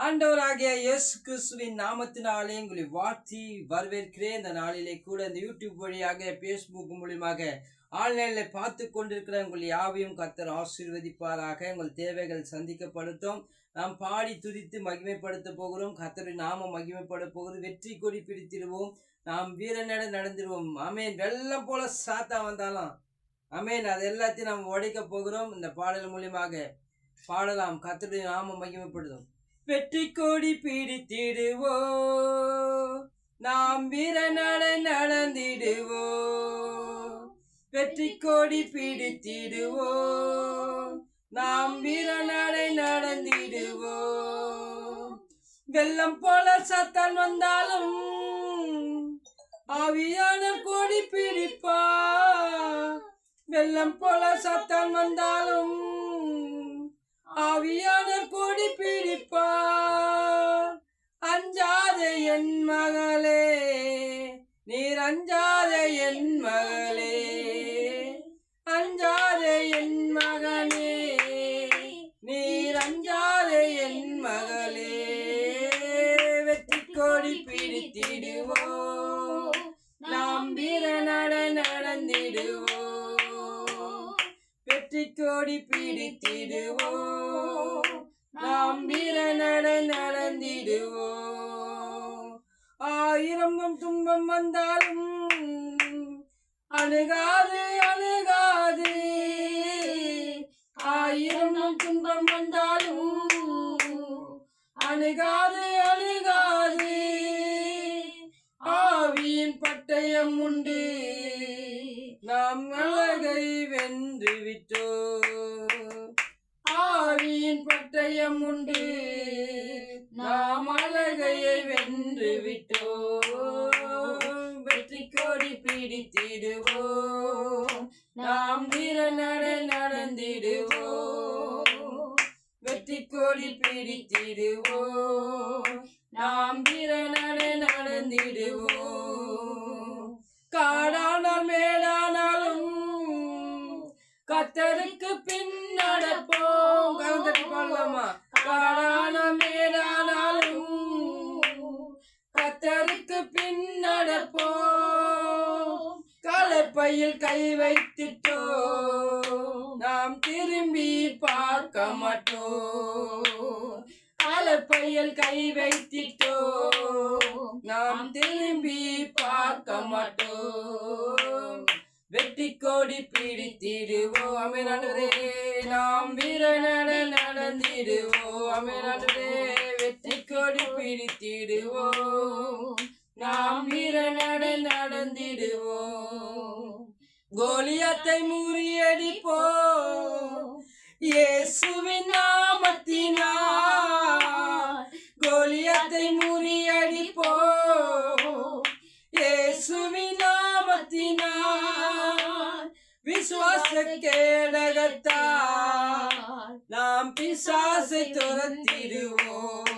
ஆண்டவராகிய இயேசு கிறிஸ்துவின் நாமத்தினாலே உங்களை வாழ்த்தி வரவேற்கிறேன். இந்த நாளிலே கூட இந்த யூடியூப் வழியாக பேஸ்புக் மூலியமாக ஆன்லைன்ல பார்த்து கொண்டிருக்கிற உங்கள் யாவையும் கர்த்தர் ஆசீர்வதிப்பாராக. உங்கள் தேவைகள் சந்திக்கப்படுத்தும். நாம் பாடி துதித்து மகிமைப்படுத்த போகிறோம். கர்த்தரின் நாமம் மகிமைப்பட போகிறது. வெற்றி கொடி பிடித்திடுவோம். நாம் வீரநட நடந்துடுவோம். ஆமேன். வெள்ளம் போல சாத்தா வந்தாலும் ஆமேன், அது எல்லாத்தையும் நாம் உடைக்க போகிறோம். இந்த பாடல் மூலியமாக பாடலாம். கர்த்தருடைய நாமம் மகிமைப்படுத்தும். வெற்றி கொடி பிடித்திடுவோ, நாம் வீரநடை நடந்திடுவோ. வெற்றி கொடி பிடித்திடுவோ, நாம் வீரநடை நடந்திடுவோ. வெள்ளம் போல சத்தான் வந்தாலும் ஆவியான கொடி பிடிப்பா. வெள்ளம் போல சத்தான் வந்தாலும் ஆவியானவர் கொடி பிடிப்பார். அஞ்சாதே என் மகளே, நீர் அஞ்சாதே என் மகளே. அஞ்சாதே என் மகனே, நீர் அஞ்சாதே என் மகளே. வெற்றி கொடி பிடித்திடுவோ, நாம் வீரநடை நடந்திடுவோ. வெற்றி கொடி பிடித்திடுவோ, நாம் வீரநடை நடந்திடுவோ. ஆயிரம் துன்பம் வந்தாலும் அணுகாது அணுகாது. ஆயிரம் துன்பம் வந்தாலும் அணுகாது அணுகாது. ஆவியின் பட்டயம் உண்டு, நாம் அழகை வென்று விட்டோ. ஆவியின் பட்டயம் உண்டு, நாம் அழகையை வென்று விட்டோ. வெற்றி கொடி பிடித்திடுவோ, நாம் வீரநடை நடந்திடுவோ. வெற்றி கொடி பிடித்திடுவோ, நாம் வீரநடை நடந்திடுவோ. காடானால் மேலானாலும் கர்த்தருக்கு பின் நடப்போம். பாடலாமா? காடான மேலானாலும் கர்த்தருக்கு பின் நடப்போம். களைப்பையில் கை வைத்திட்டோ, நாம் திரும்பி பார்க்க மாட்டோம். களைப்பையில் கை வைத்திட்டோ, நாம் திரும்பி பார்க்க மாட்டோம். வெற்றி கொடி பிடித்திடுவோ, ஆமென் ஆண்டவரே. நாம் வீரநடை நடந்திடுவோ, ஆமென் ஆண்டவரே. வெற்றி கொடி பிடித்திடுவோ, நாம் வீரநடை நடந்திடுவோ. கோலியாத்தை முறியடிப்போ, இயேசுவின் நாமத்தினால். கோலியாத்தை முறியடிப்போ, இயேசுவின் நாமத்தினால். விசுவாச கேடகத்தால் நாம் பிசாசை துரத்திடுவோம்.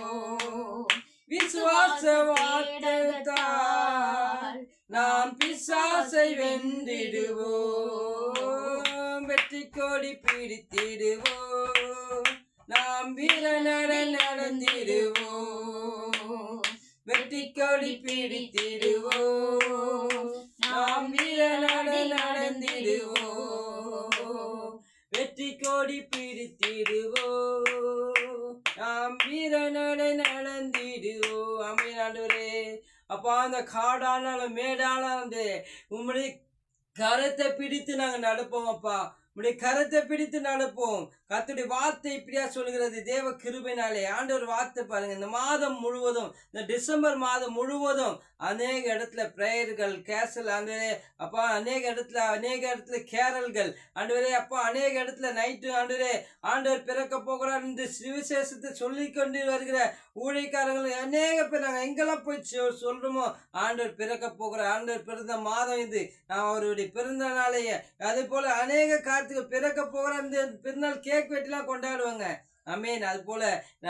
விசுவாச வார்த்தைத்தால் நாம் பிசாசை வென்றிடுவோம். வெற்றி கொடி பிடித்திடுவோம், நாம் வீரநடை நடந்திடுவோம். வெற்றி கொடி பிடித்திடுவோம், நாம் வீரநடை நடந்திடுவோம். வெற்றி கொடி பிடித்திடுவோம், நாம் வீரநடை நடந்திடுவோம். ஆமென் ஆண்டவரே. அப்பா, அந்த காடானாலும் மேடானாலும் உம்முடைய கரத்தை பிடித்து நாங்கள் நடப்போம். அப்பா, உடைய கரத்தை பிடித்து நடப்போம். கர்த்தருடைய வார்த்தை இப்படியா சொல்கிறது, தேவ கிருபையினாலே. ஆண்டவர் வார்த்தை பாருங்க, இந்த மாதம் முழுவதும், இந்த டிசம்பர் மாதம் முழுவதும் அநேக இடத்துல பிரேயர்கள் கேசல் ஆண்டவரே. அப்பா, அநேக இடத்துல கேரல்கள் ஆண்டவரே. அப்பா, அநேக இடத்துல நைட்டு ஆண்டவரே, ஆண்டவர் பிறக்க போகிறார் இந்த சுவிசேஷத்தை சொல்லி கொண்டு வருகிற ஊழியக்காரர்கள் அநேக பேர் நாங்கள் எங்கெல்லாம் போய் சொல்றோமோ, ஆண்டவர் பிறக்க போகிறார், ஆண்டவர் பிறந்த மாதம் இது, நான் அவருடைய பிறந்த நாளையே. அதே போல அநேக காலத்துக்கு பிறக்க போகிற அந்த பிறநாள் கேக் வெட்டிலாம் கொண்டாடுவாங்க. ஆமென். அது போல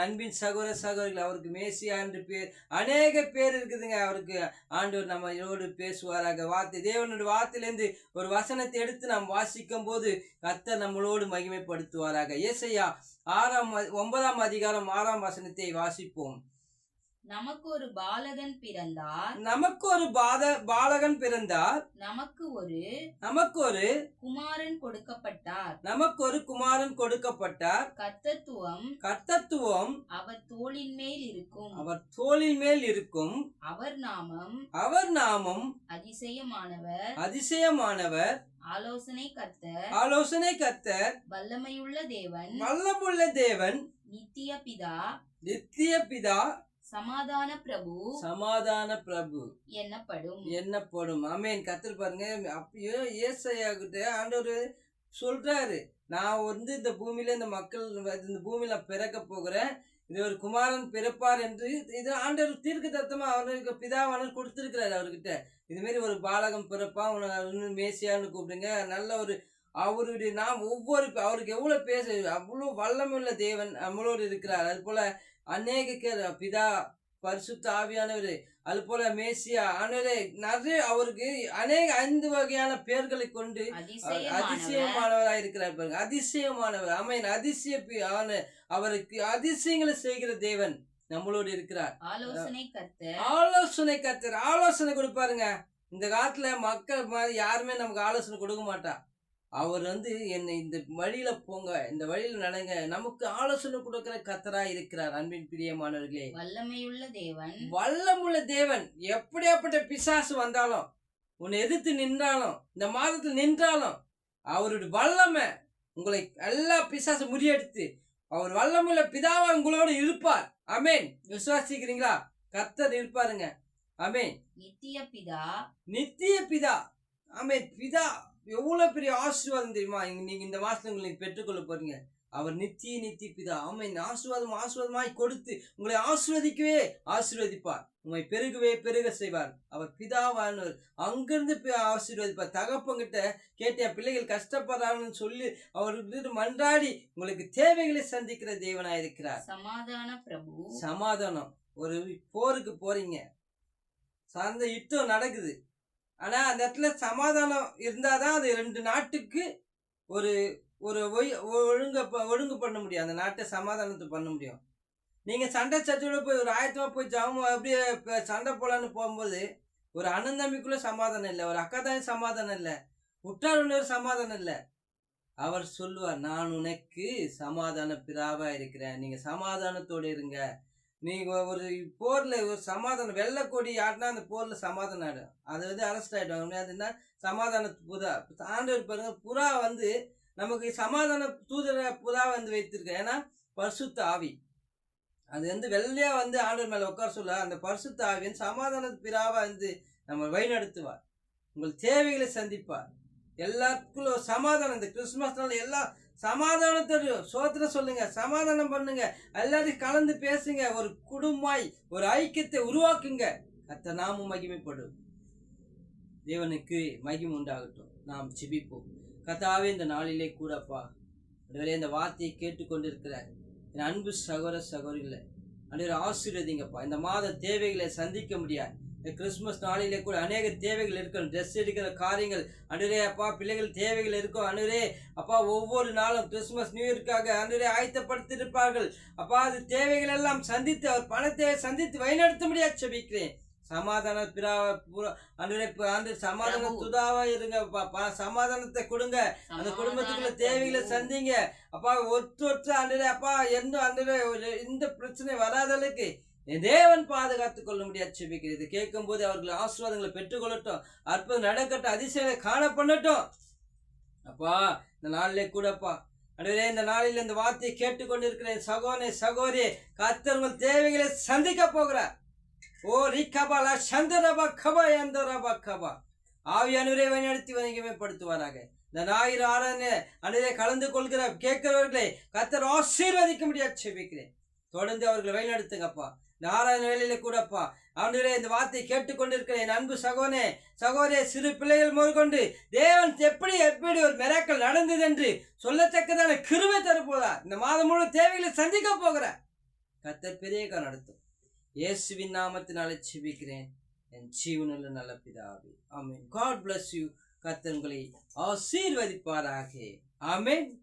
அன்பின் சகோதர சகோதரிகள், அவருக்கு மேசியா என்று பேர் அநேக பேர் இருக்குதுங்க. அவருக்கு ஆண்டவர் நம்மளோடு பேசுவாராக. தேவனுடைய வார்த்தையிலிருந்து ஒரு வசனத்தை எடுத்து நாம் வாசிக்கும் போது கர்த்தர் நம்மளோடு மகிமைப்படுத்துவாராக. ஏசாயா 9ஆம் அதிகாரம் 6ஆம் வசனத்தை வாசிப்போம். நமக்கு ஒரு பாலகன் பிறந்தார். நமக்கு ஒரு பாலகன் பிறந்தார். நமக்கு ஒரு குமாரன் கொடுக்கப்பட்டார். நமக்கு ஒரு குமாரன் கொடுக்கப்பட்டார். கர்த்தத்துவம் அவர் தோளின் மேல் இருக்கும். அவர் தோளின் மேல் இருக்கும். அவர் நாமம் அதிசயமானவர். அதிசயமானவர். ஆலோசனை கர்த்தர். வல்லமையுள்ள தேவன். நித்திய பிதா. சமாதான பிரபு என்னப்படும். ஆமென். கர்த்தர் பாருங்க, அப்பயோ ஏசாயா கிட்ட ஆண்டவர் சொல்றாரு, நான் இந்த பூமியில இந்த மக்கள் இந்த பூமியில பிறக்க போகிறேன், இது ஒரு குமாரன் பிறப்பார் என்று இது ஆண்டவர் தீர்க்க தத்தமா அவருக்கு பிதாவானவர் கொடுத்திருக்கிறாரு. அவர்கிட்ட இது மாதிரி ஒரு பாலகம் பிறப்பா, மேசியான்னு கூப்பிடுங்க. நல்ல ஒரு அவருடைய நாம் அவருக்கு எவ்வளவு பேச அவ்வளவு வல்லமுள்ள தேவன் நம்மளோடு இருக்கிறார். அது போல அநேக பிதா, பரிசுத்த ஆவியானவர், அது போல மேசியா ஆனவரே, நிறைய அவருக்கு அநேக 5 வகையான பெயர்களை கொண்டு அதிசயமானவராக இருக்கிறார். பாருங்க, அதிசயமானவர். ஆமென். அவருக்கு அதிசயங்களை செய்கிற தேவன் நம்மளோடு இருக்கிறார். ஆலோசனை கர்த்தர் ஆலோசனை கொடுப்பாருங்க. இந்த காலத்துல மக்கள் மாதிரி யாருமே நமக்கு ஆலோசனை கொடுக்க மாட்டா. அவர் என்னை இந்த வழியில போங்க, இந்த வழியில நடங்க, நமக்கு ஆலோசனை கொடுக்கிற கர்த்தராய் இருக்கிறார். அன்பின் பிரியமானவர்களே, வல்லமுள்ள தேவன். எப்படியாப்பட்ட பிசாசு வந்தாலும், உன்னை எதிர்த்து நின்றாலும், இந்த மாதத்தில் நின்றாலும், அவருடைய வல்லமை உங்களை எல்லா பிசாசு முறியடித்து அவர் வல்லமுள்ள பிதாவா உங்களோடு இருப்பார். ஆமென். விசுவாசிக்கிறீங்களா? கர்த்தர் இருப்பாருங்க. ஆமென். நித்திய பிதா. ஆமென். பிதா எவ்வளவு பெரிய ஆசீர்வாதம் தெரியுமா? நீங்க இந்த மாசத்துல உங்களுக்கு பெற்றுக்கொள்ள போறீங்க. அவர் நித்திய பிதா. ஆமென். ஆசீர்வாதமாய் கொடுத்து உங்களை ஆசீர்வதிப்பார். உங்களை பெருக செய்வார். அவர் பிதாவானவர். அங்கிருந்து ஆசீர்வதிப்பார். தகப்பங்கிட்ட கேட்ட பிள்ளைகள் கஷ்டப்படுறாங்கன்னு சொல்லி அவருக்கு மன்றாடி உங்களுக்கு தேவைகளை சந்திக்கிற தேவனாயிருக்கிறார். சமாதானம். ஒரு போருக்கு போறீங்க, சார்ந்த யுத்தம் நடக்குது. ஆனா அந்த இடத்துல சமாதானம் இருந்தாதான் அது 2 நாட்டுக்கு ஒரு ஒரு ஒழுங்கு பண்ண முடியும். அந்த நாட்டை சமாதானத்தை பண்ண முடியும். நீங்க சண்டை சச்சோட போய் ஒரு ஆயத்தமா போய் அப்படியே சண்டை போலான்னு போகும்போது ஒரு அண்ணன் தம்பிக்குள்ள சமாதானம் இல்லை, ஒரு அக்கா தான் சமாதானம் இல்லை, உற்றார் சமாதானம் இல்லை. அவர் சொல்லுவார், நான் உனக்கு சமாதான பிதாவா இருக்கிறேன், நீங்க சமாதானத்தோடு இருங்க. நீங்க ஒரு போர்ல ஒரு சமாதானம் வெள்ளை கொடி ஆட்டினா அந்த போர்ல சமாதானம் ஆயிடும். அது அரெஸ்ட் ஆயிடும். அதுன்னா சமாதான புறா. ஆண்டவர் பாருங்க, புறா நமக்கு சமாதான தூதர புறா வைத்திருக்க. ஏன்னா பரிசுத்த ஆவி அது வெள்ளையா ஆண்டவர் மேல உட்கார சொல்ல, அந்த பரிசுத்த ஆவியின் சமாதான பிதாவா நம்ம வழிநடத்துவார். உங்கள் தேவைகளை சந்திப்பார். எல்லாத்துக்குள்ள சமாதானம். இந்த கிறிஸ்துமஸ் நாள் எல்லாம் சமாதானத்தோடு சோத்திர சொல்லுங்க, சமாதானம் பண்ணுங்க, எல்லாரையும் கலந்து பேசுங்க, ஒரு குடும்பமாய் ஒரு ஐக்கியத்தை உருவாக்குங்க. கர்த்தர் நாமம் மகிமைப்படும். தேவனுக்கு மகிமை உண்டாகட்டும். நாம் ஜெபிப்போம். கர்த்தாவே, இந்த நாளிலே கூடப்பா இந்த வார்த்தையை கேட்டுக்கொண்டிருக்கிற என் அன்பு சகோதர சகோதரிகளை அன்றைய ஆசீர்வதிங்கப்பா. இந்த மாத தேவைகளை சந்திக்க முடியாது. கிறிஸ்துமஸ் நாளிலே கூட அநேக தேவைகள் இருக்கும். ட்ரெஸ் எடுக்கிற காரியங்கள் அன்றைய அப்பா, பிள்ளைகள் தேவைகள் இருக்கும். அன்றைய அப்பா, ஒவ்வொரு நாளும் கிறிஸ்துமஸ் நியூ இயர்க்காக அன்றைய ஆயத்தப்படுத்தியிருப்பார்கள். அப்பா, அது தேவைகள் எல்லாம் சந்தித்து அவர் பணத்தை சந்தித்து வழிநடத்த முடியாது. செபிக்கிறேன். சமாதான சமாதான துதாவா இருங்க. சமாதானத்தை கொடுங்க. அந்த குடும்பத்துக்குள்ள தேவைகளை சந்திங்க. அப்பா, ஒற்று அன்றைய அப்பா எந்த பிரச்சனை வராதளவுக்கு தேவன் பாதுகாத்துக் கொள்ள முடியாது. செபிக்கிறது கேட்கும் போது அவர்கள் ஆசீர்வாதங்களை பெற்றுக்கொள்ளட்டும். அற்புதம் நடக்கட்டும். அதிசயங்களை காண பண்ணட்டும். அப்பா, இந்த நாளிலே கூடப்பா அன்றைய இந்த நாளில் இந்த வார்த்தையை கேட்டுக்கொண்டிருக்கிறேன் சகோதரி கர்த்தர் உங்கள் தேவைகளை சந்திக்க போகிறார். ஓ ரிகபாலா சந்தரபா கபா எந்தரபா கபா ஆவியானவரை வழிநடத்தி வணிகமைப்படுத்துவாராக. இந்த ஞாயிறு ஆராதனை அன்றைய கலந்து கொள்கிற கேட்கிறவர்களை கர்த்தர் ஆசீர்வதிக்க முடியாது. செபிக்கிறேன். தொடர்ந்து அவர்களை வழிநடத்துங்கப்பா. இந்த ஆராதனை வேலையில கூடப்பா ஆண்டவரே இந்த வார்த்தையை கேட்டுக்கொண்டிருக்கிற என் அன்பு சகோதரே சிறு பிள்ளைகள் முதற்கொண்டு தேவன் எப்படி ஒரு மிராக்கள் நடந்தது என்று சொல்லத்தக்கதான கிருபை தரப்போதா இந்த மாதம் முழு தேவைகளை சந்திக்க போகிற கர்த்தர் பெரிய நடத்தும். இயேசுவின் நாமத்தினாலே ஜெபிக்கிறேன் என் ஜீவனுள்ள நல்ல பிதாவே, ஆமென். God bless you. கர்த்தர் உங்களை ஆசீர்வதிப்பாராக. ஆமென்.